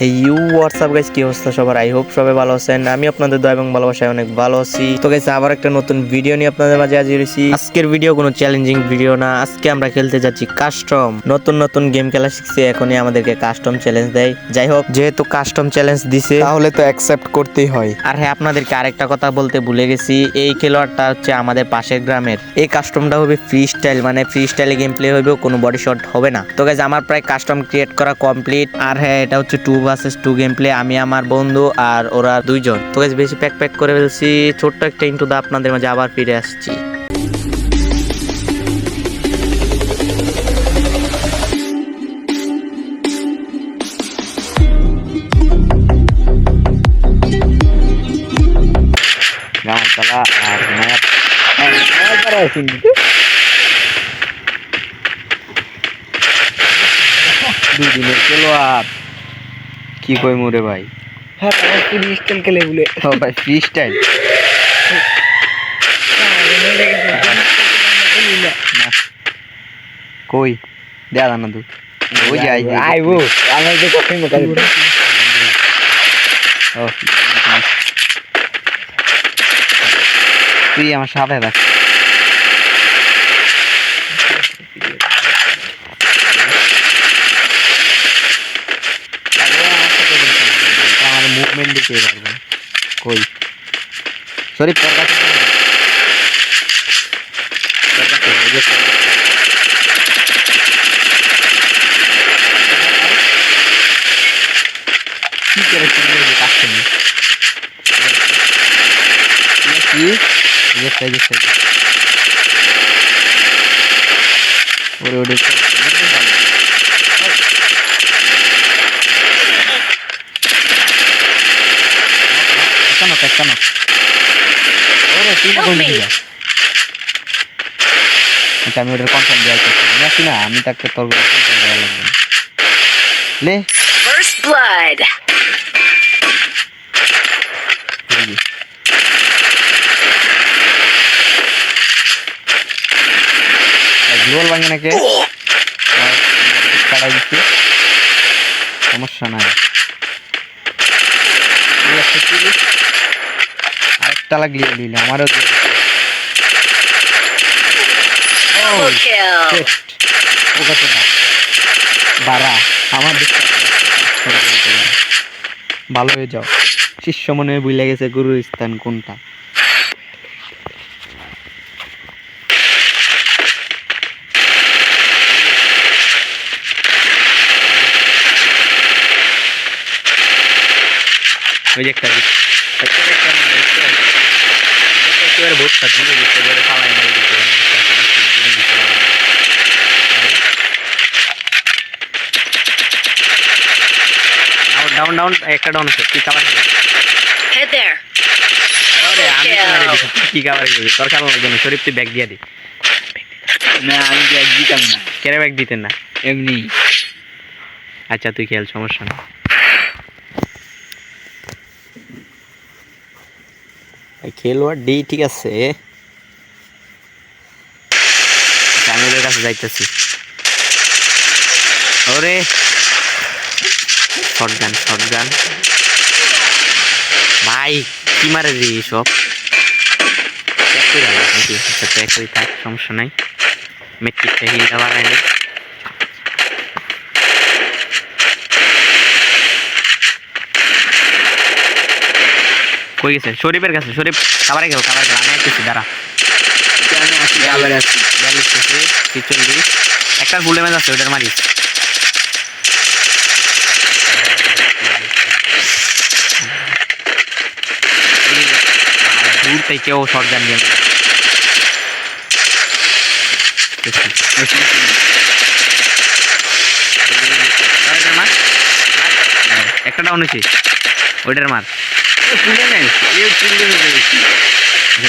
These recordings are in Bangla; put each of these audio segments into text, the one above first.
হেই হোয়াটসঅ্যাপ গাইস, কি অবস্থা সবার? আই হোপ সবাই ভালো আছেন। আমি আপনাদের দয়া এবং ভালোবাসায় অনেক ভালো আছি। তো গাইস, আবার একটা নতুন ভিডিও নিয়ে আপনাদের মাঝে হাজির হয়েছি। আজকের ভিডিও কোনো চ্যালেঞ্জিং ভিডিও না। আজকে আমরা খেলতে যাচ্ছি কাস্টম। নতুন নতুন গেম খেলা শিখছি, এখনই আমাদেরকে কাস্টম চ্যালেঞ্জ দেয়। যাই হোক, যেহেতু কাস্টম চ্যালেঞ্জ দিছে তাহলে তো অ্যাকসেপ্ট করতেই হয়। আর হ্যাঁ, আপনাদেরকে আরেকটা কথা বলতে ভুলে গেছি, এই খেলোয়াড়টা হচ্ছে আমাদের পাশের গ্রামের। এই কাস্টমটা হবে ফ্রি স্টাইল, মানে ফ্রি স্টাইলে গেম প্লে হবে, কোনো বডি শট হবে না। তো গাইস, আমার প্রায় কাস্টম ক্রিয়েট করা কমপ্লিট। আর হ্যাঁ, এটা হচ্ছে 2 vs 2 গেম প্লে। আমি, আমার বন্ধু আর ওরা দুইজন। তো গাইস, বেশি প্যাক করে ফেলছি। ছোট্ট একটা ইন্টু দা আপনাদের মাঝে আবার ফিরে আসছি। দুই দিনের খেলোয়াড় কি কই মোরে ভাই? হ্যাঁ, ফ্রি স্টাইল খেলে বলে ও ভাই, ফ্রি স্টাইল কই দেয়া না তুই? ওই যে আইবো আমার যে কঠিন মতো ও তুই আমার সাথে থাক। আমার মুভমেন্ট দিতে পারবো কই? সরি, তোর কাছে কি করে কাছে ওরে ওরে কেন ওরে তুই কোন দিকে? আচ্ছা, আমি ওটার কনফার্ম দেওয়ার চেষ্টা করি নাকি না, আমি তাকে তোর কনফার্ম দেওয়া লাগবে লে First blood. গ্লোবাল ভাঙে নাকি কাটাই দিচ্ছি, সমস্যা নাই। আরেকটা লাগলি দিলে আমারও Double kill. বাড়া আমার ভালো হয়ে যাও। শিষ্য মনে হয় ভুলে গেছে গুরুর স্থান কোনটা। ওই যে একটা ডাউন ডাউন একটা ডাউন আছে। কি কাভার করবে? Head there. আরে আমি তো মেরে Double দিছি। কি কাভার করবে? তোর কারণ লাগবে না। শরীফ তুই ব্যাগ দিয়ে দি। না, আমি ব্যাগ দিতাম না, কেরে ব্যাগ দিতেন না? এমনি আচ্ছা, তুই খেল, সমস্যা না। খেলোয়াড় ডি ঠিক আছে। আমি ওদের কাছে যাইতেছি। ওরে শটগান ভাই, কি মারে রে সব? থাক, সমস্যা নাই। মেট্রিকটা হিলটা বাড়াইলে কই গেছে? শরীফের কাছে। শরীফ কাবারে গেল। আমি আসতেছি, দাঁড়া। আমি আসি আবার আসি 42 থেকে 43 একটা ফুল ড্যামেজ আছে, ওটার মারিস। দূর থেকেও শটগান দিয়ে একটা ডাউন হয়েছে, ওইটার মার। তুলে নেই, এই তুলে নেই।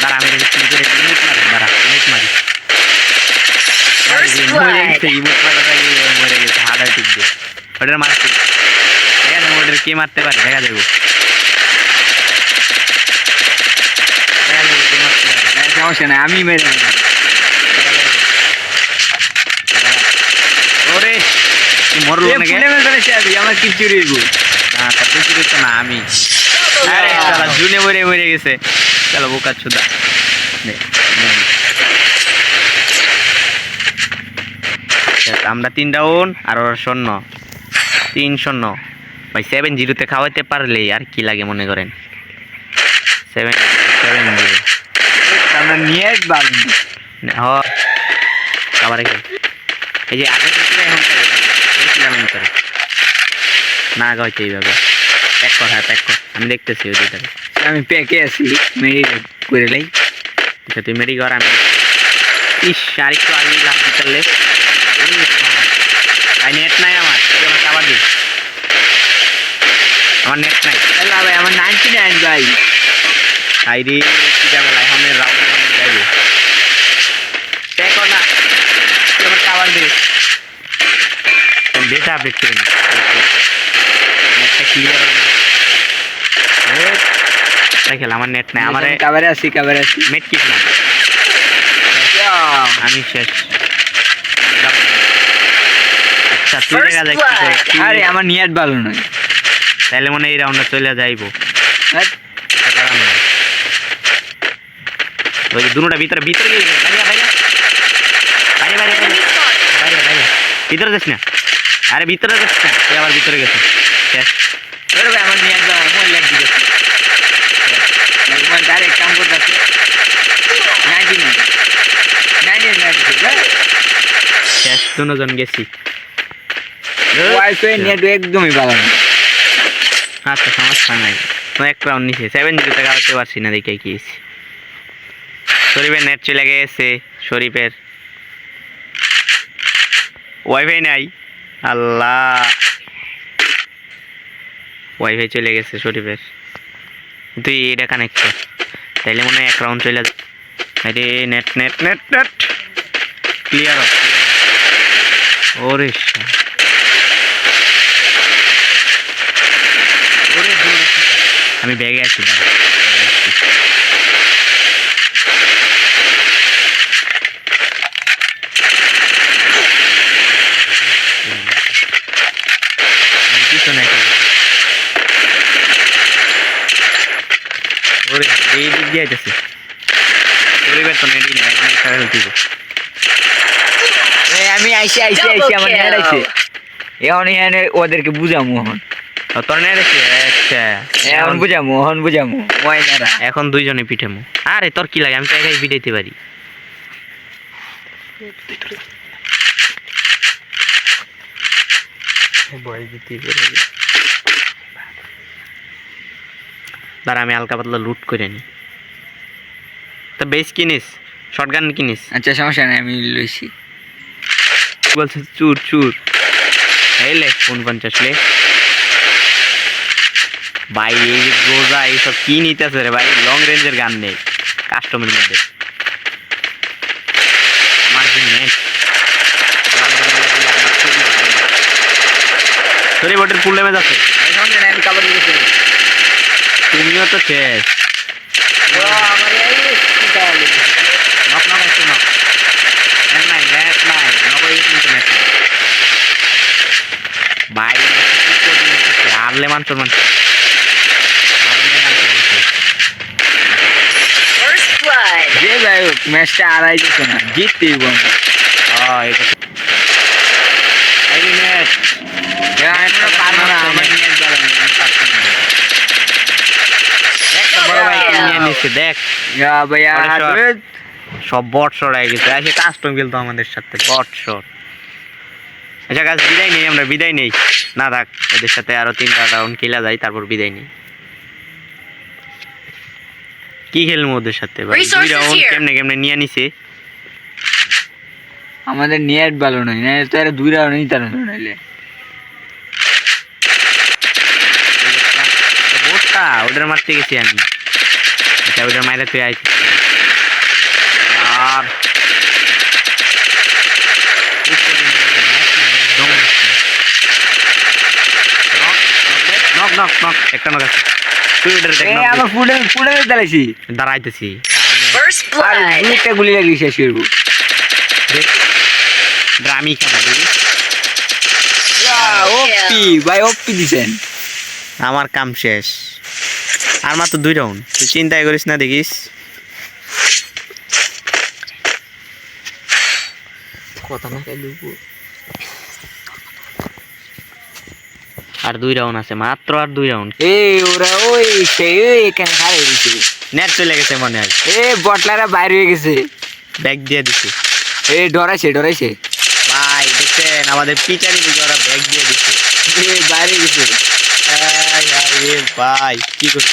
দাঁড়া, আমি দাঁড়া ইমোট মারি। First মরে blood. গেছে, ইমোট মারার আগে মরে গেছে। হার্ডার টিপ দিয়ে ওটার মারছি। দেখা যাবো ওটার কে মারতে পারে, দেখা যাবো। সমস্যা নাই, আমি মেরে নেব। ওরে মরলো নাকি? ফুলে মেরে ফেলেছি আমি, আমার কিচ্ছু রইব। তার বেশি দিচ্ছে না আমি। আরে শালা জুনে মরে গেছে। চলো বোকা চুদা। আমরা 3 ডাউন আর ওরা 0 3-0 ভাই 7-0 খাওয়াইতে পারলে আর কি লাগে মনে করেন 7-0 আমরা নিয়ে বাড়ি আবার এই যে আগে থেকে এখন করে না গাইতে এইভাবে প্যাক কর আমি দেখতেছি ওই দুইটাকে আমি প্যাকে আছি মেরি করে লাই আচ্ছা তুই মেরি ঘর আমি ইস আরেকটু আগে লাভ দিতে ভাই নেট নাই আমার খাবার দিই আমার নেট নাই ভাই আমার 99 ভাই আইডি কি জানো ভাই আমি রাউন্ড যাইবো দেখো না আমার খাবার দিই ডেটা আপডেট করে নি নেটটা ক্লিয়ার হবে দেখেন আমার নেট নাই আমার কভারে আছি নেট কিট না আমি শেষ আচ্ছা তুই দেখা যাক আরে আমার নিয়ত ভালো নয় তাহলে মনে এই রাউন্ডে চলে যাইবো ওই দুটোটা ভিতরে গিয়ে বাইরে ভিতরে যাস না আরে ভিতরে যাস না তুই আবার ভিতরে গেছে শেষ আমার নিয়ত ভালো মন লাগ দিয়েছে ডাইরেক্ট কাম করতেছে 99 শেষ দুজন গেছি ওয়াইফাই নেট একদমই ভালো না আচ্ছা সমস্যা নাই তো এক রাউন্ড নিচে 7-0 টাকা হতে পারছি না দেখে কি শরীফের নেট চলে গেছে শরীফের ওয়াইফাই নাই আল্লাহ ওয়াইফাই চলে গেছে শরীফের তুই এটা কানেক্ট কর তাইলে মনে হয় এক রাউন্ড চলে আরে নেট ক্লিয়ার ওরে আমি ব্যাগে আছি ওরে এই দিক দিয়ে যাচ্ছে পরিবার তো নেডি না অনেক খেলা দিব আমি আইছি আমার নেট আইছে এখন এখানে ওদেরকে বুঝামু এখন তোর নেট আইছে আচ্ছা এখন বুঝামু ময়নারা এখন দুইজনে পিঠামু আরে তোর কি লাগে আমি তো একাই পিটাইতে পারি দাঁড়া আমি হালকা পাতলা লুট করে নি তো বেশ কিনিস শটগান কিনিস আচ্ছা সমস্যা নাই আমি লইছি বলছে চুর এইলে 49 লে ভাই এই যে গোজা এইসব কি নিতেছে রে ভাই লং রেঞ্জের গান নেই কাস্টমের মধ্যে আমার যে নেট সরি বটের ফুল ড্যামেজ আছে আমি কভার দিয়েছি তুমিও তো শেষ আমার এই ভাই হারলে মানছো First blood. যে যাই হোক ম্যাচটা আড়াই দিচ্ছে না জিততেই বলবো দেখ সব বট শট হয়ে গেছে সে কাস্টম খেলতো আমাদের সাথে বট শট আচ্ছা গাছ বিদায় নেই না থাক ওদের সাথে আরো 3টা রাউন্ড খেলা যায় তারপর বিদায় নেই কি খেলবো ওদের সাথে ভাই 2 রাউন্ড কেমনে নিয়ে নিছে আমাদের নেট ভালো নয় না তো এর 2 রাউন্ড নিতে নাইলে বটটা ওদের মারতে গেছি আমি আচ্ছা ওদের মাইরা তুই আইছিস আর নক একটা নক আছে তুই ওদের দেখ না আমি ফুলে দাঁড়াইছি দাঁড়াইতেছি First আর blood. দুইটা গুলি লাগি শেষ করব ড্রামি কেন দিবি ওপি ভাই ওপি দিছেন আমার কাম শেষ। আর মাত্র 2 রাউন্ড, তুই চিন্তাই করিস না, দেখিস। কথা না খাইলে আর 2 রাউন্ড আছে, মাত্র আর 2 রাউন্ড। ওরা ওই সেই এখানে হারিয়ে গেছে, নেট চলে গেছে মনে হয়। বটলারা বাইরে হয়ে গেছে, ব্যাগ দিয়ে দিছে। ডরাইছে ভাই দেখছেন আমাদের পিচারি দিকে ওরা ব্যাগ দিয়ে দিছে। বাইরে গেছে। ভাই কি করি,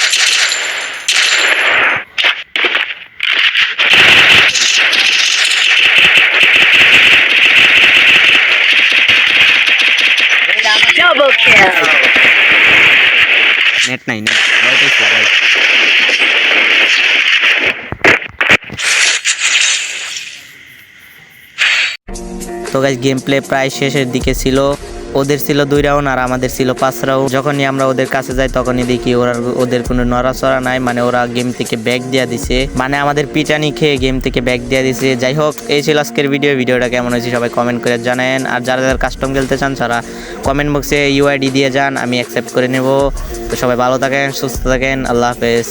Double kill. নেট নাই, নেট ভয় পাইছে ভাই। তো গাইস গেম প্লে প্রায় শেষের দিকে ছিল। ওদের ছিল 2 রাউন্ড আর আমাদের ছিল 5 রাউন্ড। যখনই আমরা ওদের কাছে যাই তখনই দেখি ওদের কোনো নড়াচড়া নাই, মানে ওরা গেম থেকে ব্যাগ দিয়ে দিছে, মানে আমাদের পিটানি খেয়ে গেম থেকে ব্যাগ দিয়ে দিছে। যাই হোক, এই ছিল আজকের ভিডিওটা কেমন হয়েছে সবাই কমেন্ট করে জানেন। আর যারা যারা কাস্টম খেলতে চান তারা কমেন্ট বক্সে ইউআইডি দিয়ে যান, আমি অ্যাকসেপ্ট করে নেব। তো সবাই ভালো থাকেন, সুস্থ থাকেন, আল্লাহ হাফেজ।